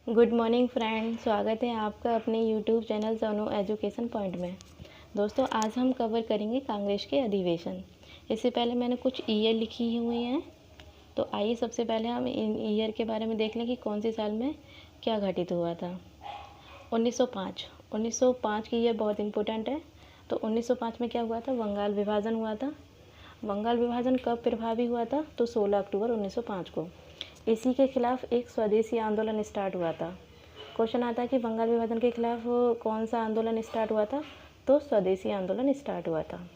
Good morning friend, स्वागत है आपका अपने YouTube channel Sonu education point में। दोस्तों, आज हम कवर करेंगे कांग्रेस के अधिवेशन। इससे पहले मैंने कुछ ईयर लिखी हुई हैं, तो आइए सबसे पहले हम इन ईयर के बारे में देख लें कि कौन से साल में क्या घटित हुआ था। 1905 की ईयर बहुत इंपॉर्टेंट है। तो 1905 में क्या हुआ था? बंगाल विभाजन हुआ था। बंगाल विभाजन कब प्रभावी हुआ था? तो 16 अक्टूबर 1905 को। इसी के खिलाफ एक स्वदेशी आंदोलन स्टार्ट हुआ था। क्वेश्चन आता है कि बंगाल विभाजन के खिलाफ कौन सा आंदोलन स्टार्ट हुआ था? तो स्वदेशी आंदोलन स्टार्ट हुआ था।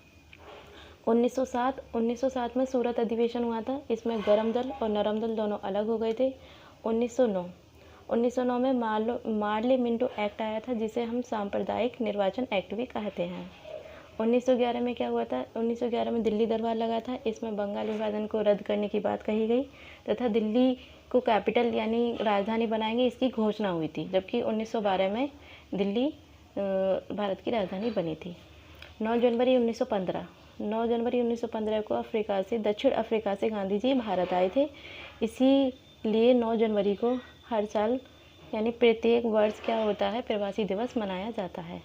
1907 में सूरत अधिवेशन हुआ था। इसमें गरम दल और नरम दल दोनों अलग हो गए थे। 1909 में मार्ले मिंटो एक्ट आया था, जिसे हम सांप्रदायिक निर्वाचन एक्ट भी कहते हैं। 1911 में क्या हुआ था? 1911 में दिल्ली दरबार लगा था। इसमें बंगाल विभाजन को रद्द करने की बात कही गई तथा दिल्ली को कैपिटल यानी राजधानी बनाएंगे, इसकी घोषणा हुई थी। जबकि 1912 में दिल्ली भारत की राजधानी बनी थी। 9 जनवरी 1915 को दक्षिण अफ्रीका से गांधी जी भारत आए थे। इसीलिए 9 जनवरी को हर साल यानी प्रत्येक वर्ष क्या होता है? प्रवासी दिवस मनाया जाता है।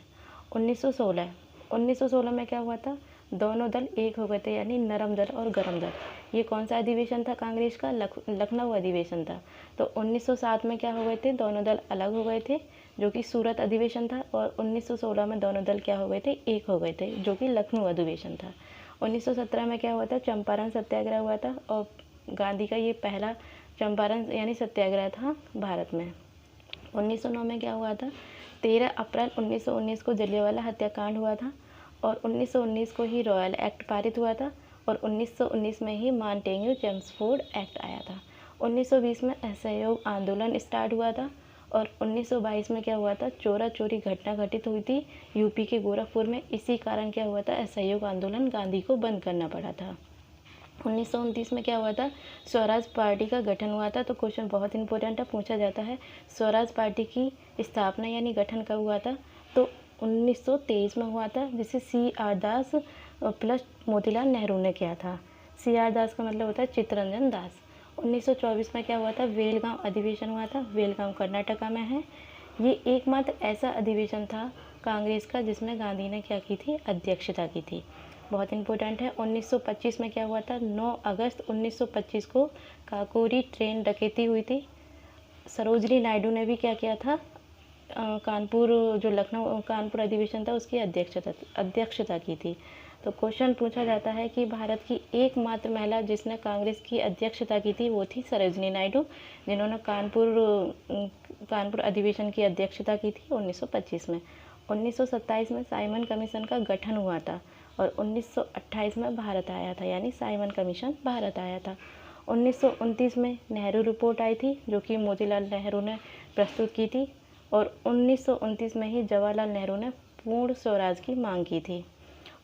1916 में क्या हुआ था? दोनों दल एक हो गए थे, यानी नरम दल और गरम दल। ये कौन सा अधिवेशन था कांग्रेस का? लखनऊ अधिवेशन था। तो 1907 में क्या हो गए थे? दोनों दल अलग हो गए थे, जो कि सूरत अधिवेशन था। और 1916 में दोनों दल क्या हो गए थे? एक हो गए थे, जो कि लखनऊ अधिवेशन था। 1917 में क्या हुआ था? चंपारण सत्याग्रह हुआ था, और गांधी का ये पहला चंपारण यानी सत्याग्रह था भारत में। 1909 में क्या हुआ था? 13 अप्रैल 1919 को जलियांवाला हत्याकांड हुआ था, और 1919 को ही रॉयल एक्ट पारित हुआ था, और 1919 में ही मॉन्टेग्यू चेम्सफोर्ड एक्ट आया था। 1920 में असहयोग आंदोलन स्टार्ट हुआ था, और 1922 में क्या हुआ था? चोरा चोरी घटना घटित हुई थी यूपी के गोरखपुर में। इसी कारण क्या हुआ था? असहयोग आंदोलन गांधी को बंद करना पड़ा था। 1929 में क्या हुआ था? स्वराज पार्टी का गठन हुआ था। तो क्वेश्चन बहुत इंपॉर्टेंट है, पूछा जाता है स्वराज पार्टी की स्थापना यानी गठन कब हुआ था? तो 1923 में हुआ था, जिसे CR दास प्लस मोतीलाल नेहरू ने किया था। CR दास का मतलब होता है चित्तरंजन दास। 1924 में क्या हुआ था? बेलगांव अधिवेशन हुआ था। बेलगांव कर्नाटका में है। ये एकमात्र ऐसा अधिवेशन था कांग्रेस का जिसमें गांधी ने क्या की थी? अध्यक्षता की थी। बहुत इंपॉर्टेंट है। 1925 में क्या हुआ था? 9 अगस्त 1925 को काकोरी ट्रेन डकैती हुई थी। सरोजनी नायडू ने भी क्या किया था? कानपुर जो लखनऊ कानपुर अधिवेशन था उसकी अध्यक्षता की थी। तो क्वेश्चन पूछा जाता है कि भारत की एकमात्र महिला जिसने कांग्रेस की अध्यक्षता की थी वो थी सरोजनी नायडू, जिन्होंने कानपुर अधिवेशन की अध्यक्षता की थी 1925 में। 1927 में साइमन कमीशन का गठन हुआ था, और 1928 में भारत आया था, यानी साइमन कमीशन भारत आया था। 1929 में नेहरू रिपोर्ट आई थी, जो कि मोतीलाल नेहरू ने प्रस्तुत की थी, और 1929 में ही जवाहरलाल नेहरू ने पूर्ण स्वराज की मांग की थी।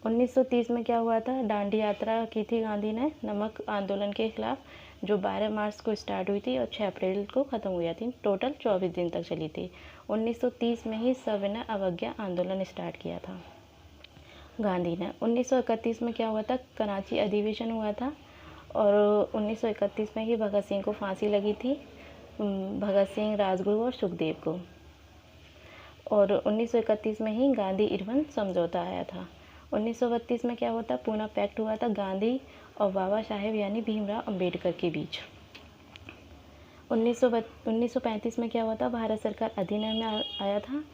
1930 में क्या हुआ था? दांडी यात्रा की थी गांधी ने नमक आंदोलन के खिलाफ, जो 12 मार्च को स्टार्ट हुई थी और 6 अप्रैल को ख़त्म हुई थी। टोटल 24 दिन तक चली थी। 1930 में ही सविनय अवज्ञा आंदोलन स्टार्ट किया था गांधी ने। 1931 में क्या हुआ था? कराची अधिवेशन हुआ था, और 1931 में ही भगत सिंह को फांसी लगी थी, भगत सिंह, राजगुरु और सुखदेव को। और 1931 में ही गांधी इरविन समझौता आया था। 1932 में क्या होता? पूना पैक्ट हुआ था गांधी और बाबा साहेब यानी भीमराव अंबेडकर के बीच। 1935 में क्या हुआ था? भारत सरकार अधिनियम आया था।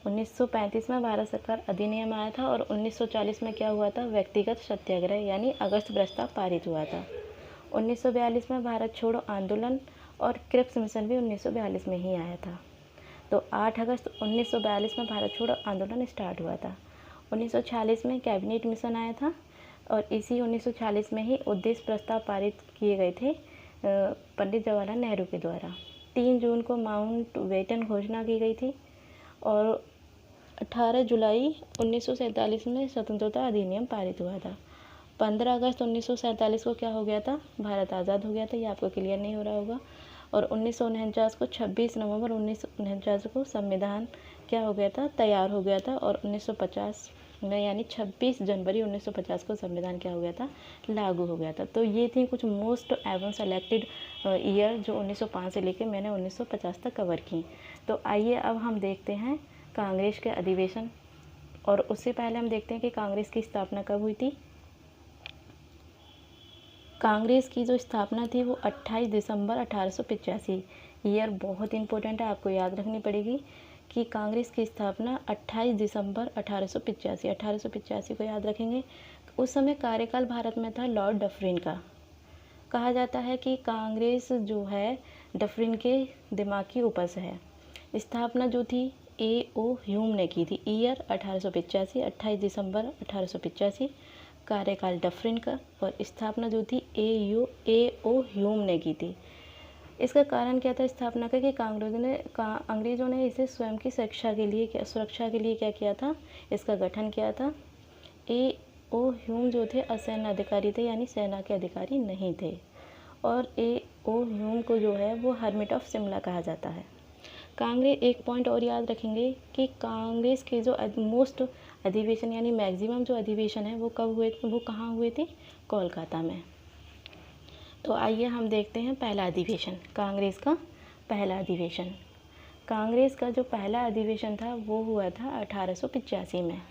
1935 में भारत सरकार अधिनियम आया था, और 1940 में क्या हुआ था? व्यक्तिगत सत्याग्रह यानी अगस्त प्रस्ताव पारित हुआ था। 1942 में भारत छोड़ो आंदोलन और क्रिप्स मिशन भी 1942 में ही आया था। तो 8 अगस्त 1942 में भारत छोड़ो आंदोलन स्टार्ट हुआ था। 1946 में कैबिनेट मिशन आया था, और इसी 1946 में ही उद्देश्य प्रस्ताव पारित किए गए थे पंडित जवाहरलाल नेहरू के द्वारा। 3 जून को माउंट बेटन घोषणा की गई थी, और 18 जुलाई 1947 में स्वतंत्रता अधिनियम पारित हुआ था। 15 अगस्त 1947 को क्या हो गया था? भारत आज़ाद हो गया था। ये आपको क्लियर नहीं हो रहा होगा। और 1949 को 26 नवंबर 1949 को संविधान क्या हो गया था? तैयार हो गया था। और 1950 में यानी 26 जनवरी 1950 को संविधान क्या हो गया था? लागू हो गया था। तो ये थी कुछ मोस्ट एवं सेलेक्टेड ईयर जो 1905 से लेकर मैंने 1950 तक कवर की। तो आइए अब हम देखते हैं कांग्रेस के अधिवेशन, और उससे पहले हम देखते हैं कि कांग्रेस की स्थापना कब हुई थी। कांग्रेस की जो स्थापना थी वो 28 दिसंबर 1885। ईयर बहुत इंपॉर्टेंट है, आपको याद रखनी पड़ेगी कि कांग्रेस की स्थापना 28 दिसंबर 1885 को याद रखेंगे। उस समय कार्यकाल भारत में था लॉर्ड डफरिन का। कहा जाता है कि कांग्रेस जो है डफरिन के दिमाग की उपज है। स्थापना जो थी A.O. ह्यूम ने की थी। ईयर 1885, 28 दिसंबर 1885, कार्यकाल डफरिन का, और स्थापना जो थी A.O. ह्यूम ने की थी। इसका कारण क्या था स्थापना का कि अंग्रेज़ों ने इसे स्वयं की सुरक्षा के लिए क्या किया था, इसका गठन किया था। A.O. ह्यूम जो थे असैन्य अधिकारी थे, यानी सेना के अधिकारी नहीं थे, और A.O. ह्यूम को जो है वो हर्मिट ऑफ शिमला कहा जाता है। कांग्रेस, एक पॉइंट और याद रखेंगे कि कांग्रेस के जो मोस्ट अधिवेशन यानी मैक्सिमम जो अधिवेशन है वो कब हुए, वो कहाँ हुए थे, कोलकाता में। तो आइए हम देखते हैं पहला अधिवेशन, कांग्रेस का पहला अधिवेशन। कांग्रेस का जो पहला अधिवेशन था वो हुआ था 1885 में।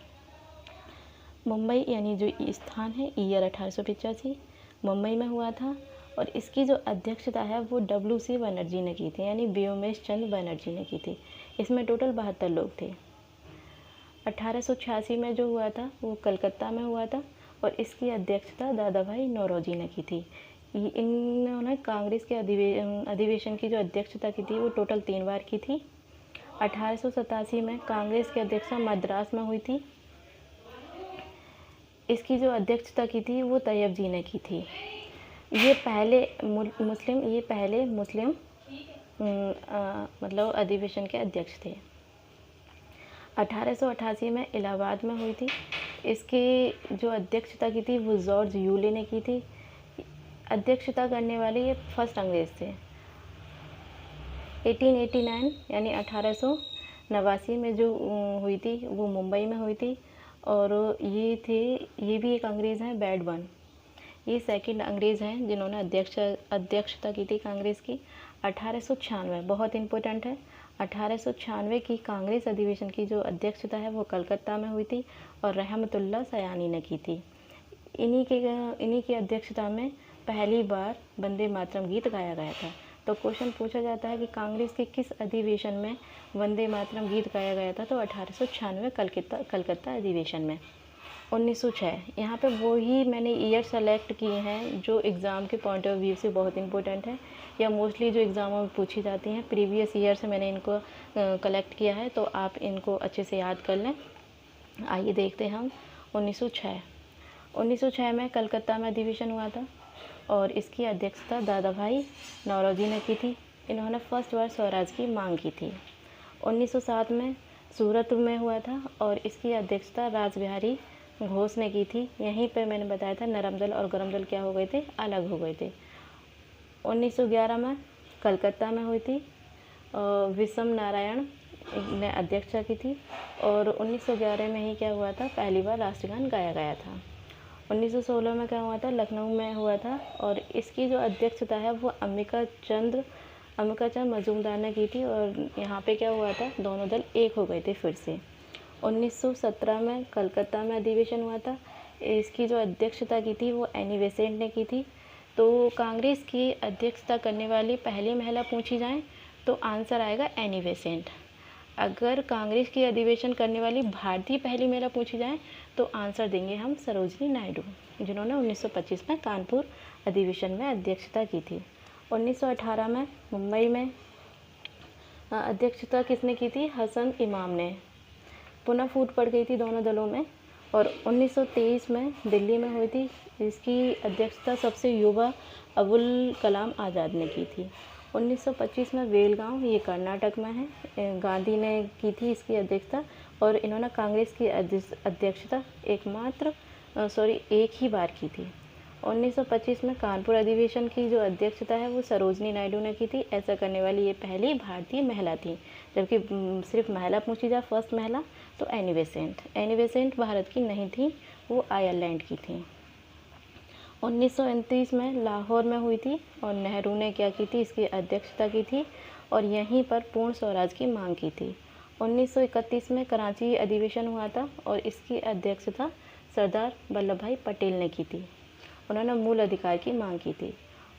मुंबई यानी जो स्थान है, ईयर 1885 मुंबई में हुआ था, और इसकी जो अध्यक्षता है वो W.C. बनर्जी ने की थी, यानी व्योमेश चंद्र बनर्जी ने की थी। इसमें टोटल 72 लोग थे। 1886 में जो हुआ था वो कलकत्ता में हुआ था, और इसकी अध्यक्षता दादा भाई नौरोजी ने की थी। इन्होंने कांग्रेस के अधिवेशन की जो अध्यक्षता की थी वो टोटल 3 बार की थी। 1887 में कांग्रेस की अध्यक्षता मद्रास में हुई थी। इसकी जो अध्यक्षता की थी वो तैयब जी ने की थी। ये पहले मुस्लिम मतलब अधिवेशन के अध्यक्ष थे। 1888 में इलाहाबाद में हुई थी। इसकी जो अध्यक्षता की थी वो जॉर्ज यूले ने की थी। अध्यक्षता करने वाले ये फर्स्ट अंग्रेज थे। 1889 यानी 1889 में जो हुई थी वो मुंबई में हुई थी, और ये भी एक अंग्रेज़ हैं, बैडबर्न। ये सेकंड अंग्रेज़ हैं जिन्होंने अध्यक्षता की थी कांग्रेस की। 1896 बहुत इम्पोर्टेंट है, 1896 की कांग्रेस अधिवेशन की जो अध्यक्षता है वो कलकत्ता में हुई थी, और रहमतुल्लाह सयानी ने की थी। इन्हीं की अध्यक्षता में पहली बार वंदे मातरम गीत गाया गया था। तो क्वेश्चन पूछा जाता है कि कांग्रेस के किस अधिवेशन में वंदे मातरम गीत गाया गया था, तो 1896 कलकत्ता अधिवेशन में। 1906 यहाँ पे वो ही मैंने ईयर सेलेक्ट किए हैं जो एग्ज़ाम के पॉइंट ऑफ व्यू से बहुत इंपॉर्टेंट है, या मोस्टली जो एग्ज़ामों में पूछी जाती हैं। प्रीवियस ईयर से मैंने इनको कलेक्ट किया है, तो आप इनको अच्छे से याद कर लें। आइए देखते हैं हम 1906 में कलकत्ता में अधिवेशन हुआ था, और इसकी अध्यक्षता दादा भाई नौरोजी ने की थी। इन्होंने फर्स्ट बार स्वराज की मांग की थी। 1907 में सूरत में हुआ था, और इसकी अध्यक्षता रासबिहारी घोष ने की थी। यहीं पे मैंने बताया था नरम दल और गरम दल क्या हो गए थे, अलग हो गए थे। 1911 में कलकत्ता में हुई थी, विषम नारायण ने अध्यक्षता की थी, और 1911 में ही क्या हुआ था, पहली बार राष्ट्रगान गाया गया था। 1916 में क्या हुआ था, लखनऊ में हुआ था, और इसकी जो अध्यक्षता है वो अम्बिका चंद मजूमदार ने की थी, और यहाँ पे क्या हुआ था, दोनों दल एक हो गए थे फिर से। 1917 में कलकत्ता में अधिवेशन हुआ था। इसकी जो अध्यक्षता की थी वो एनी बेसेंट ने की थी। तो कांग्रेस की अध्यक्षता करने वाली पहली महिला पूछी जाए तो आंसर आएगा एनी बेसेंट। अगर कांग्रेस की अधिवेशन करने वाली भारतीय पहली महिला पूछी जाए तो आंसर देंगे हम सरोजनी नायडू, जिन्होंने 1925 में कानपुर अधिवेशन में अध्यक्षता की थी। 1918 में मुंबई में अध्यक्षता किसने की थी, हसन इमाम ने। पुनः फूट पड़ गई थी दोनों दलों में, और 1923 में दिल्ली में हुई थी। इसकी अध्यक्षता सबसे युवा अबुल कलाम आज़ाद ने की थी। 1925 में बेलगांव, ये कर्नाटक में है, गांधी ने की थी इसकी अध्यक्षता, और इन्होंने कांग्रेस की अध्यक्षता एक ही बार की थी। 1925 में कानपुर अधिवेशन की जो अध्यक्षता है वो सरोजनी नायडू ने की थी। ऐसा करने वाली ये पहली भारतीय महिला थी। जबकि सिर्फ महिला पूछी जाए फर्स्ट महिला तो एनी बेसेंट भारत की नहीं थी, वो आयरलैंड की थी। 1929 में लाहौर में हुई थी और नेहरू ने क्या की थी, इसकी अध्यक्षता की थी और यहीं पर पूर्ण स्वराज की मांग की थी। 1931 में कराची अधिवेशन हुआ था और इसकी अध्यक्षता सरदार वल्लभ भाई पटेल ने की थी। उन्होंने मूल अधिकार की मांग की थी।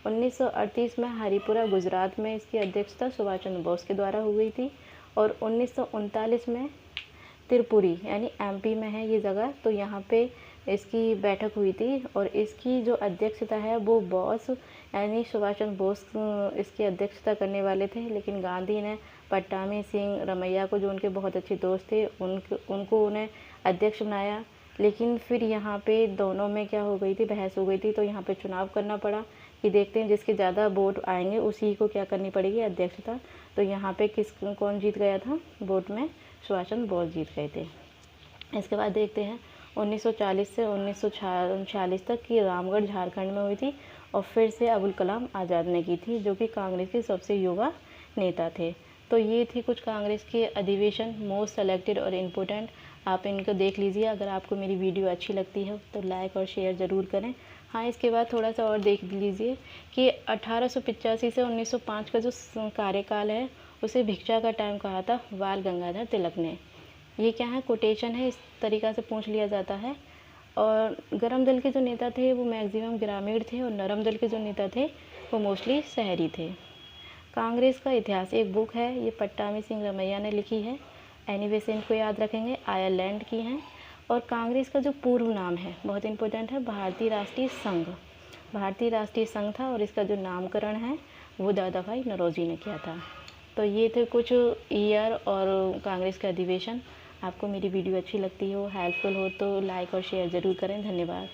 1938 में हरिपुरा गुजरात में इसकी अध्यक्षता सुभाष चंद्र बोस के द्वारा हुई थी और 1939 में त्रिपुरी यानी एमपी में है ये जगह, तो यहाँ पे इसकी बैठक हुई थी और इसकी जो अध्यक्षता है वो बोस यानी सुभाष चंद्र बोस इसकी अध्यक्षता करने वाले थे, लेकिन गांधी ने पट्टामी सिंह रमैया को, जो उनके बहुत अच्छे दोस्त थे, उनको उन्हें अध्यक्ष बनाया। लेकिन फिर यहाँ पे दोनों में क्या हो गई थी, बहस हो गई थी, तो यहाँ पे चुनाव करना पड़ा कि देखते हैं जिसके ज़्यादा वोट आएंगे उसी को क्या करनी पड़ेगी, अध्यक्षता। तो यहाँ पे कौन जीत गया था वोट में, सुभाष चंद्र बोस जीत गए थे। इसके बाद देखते हैं 1940 से 1946 तक की रामगढ़ झारखंड में हुई थी और फिर से अबुल कलाम आज़ाद ने की थी, जो कि कांग्रेस के सबसे युवा नेता थे। तो ये थी कुछ कांग्रेस के अधिवेशन, मोस्ट सेलेक्टेड और इम्पोर्टेंट। आप इनको देख लीजिए। अगर आपको मेरी वीडियो अच्छी लगती है तो लाइक और शेयर ज़रूर करें। हाँ, इसके बाद थोड़ा सा और देख लीजिए कि 1885 से 1905 का जो कार्यकाल है उसे भिक्षा का टाइम कहा था बाल गंगाधर तिलक ने। ये क्या है, कोटेशन है, इस तरीक़ा से पूछ लिया जाता है। और गरम दल के जो नेता थे वो मैक्सिमम ग्रामीण थे और नरम दल के जो नेता थे वो मोस्टली शहरी थे। कांग्रेस का इतिहास एक बुक है, ये पट्टामी सिंह रमैया ने लिखी है। एनीवे से इनको याद रखेंगे, आयरलैंड की हैं। और कांग्रेस का जो पूर्व नाम है बहुत इंपॉर्टेंट है, भारतीय राष्ट्रीय संघ। भारतीय राष्ट्रीय संघ था और इसका जो नामकरण है वो दादाभाई नौरोजी ने किया था। तो ये थे कुछ ईयर और कांग्रेस का अधिवेशन। आपको मेरी वीडियो अच्छी लगती हो, हेल्पफुल हो तो लाइक और शेयर ज़रूर करें। धन्यवाद।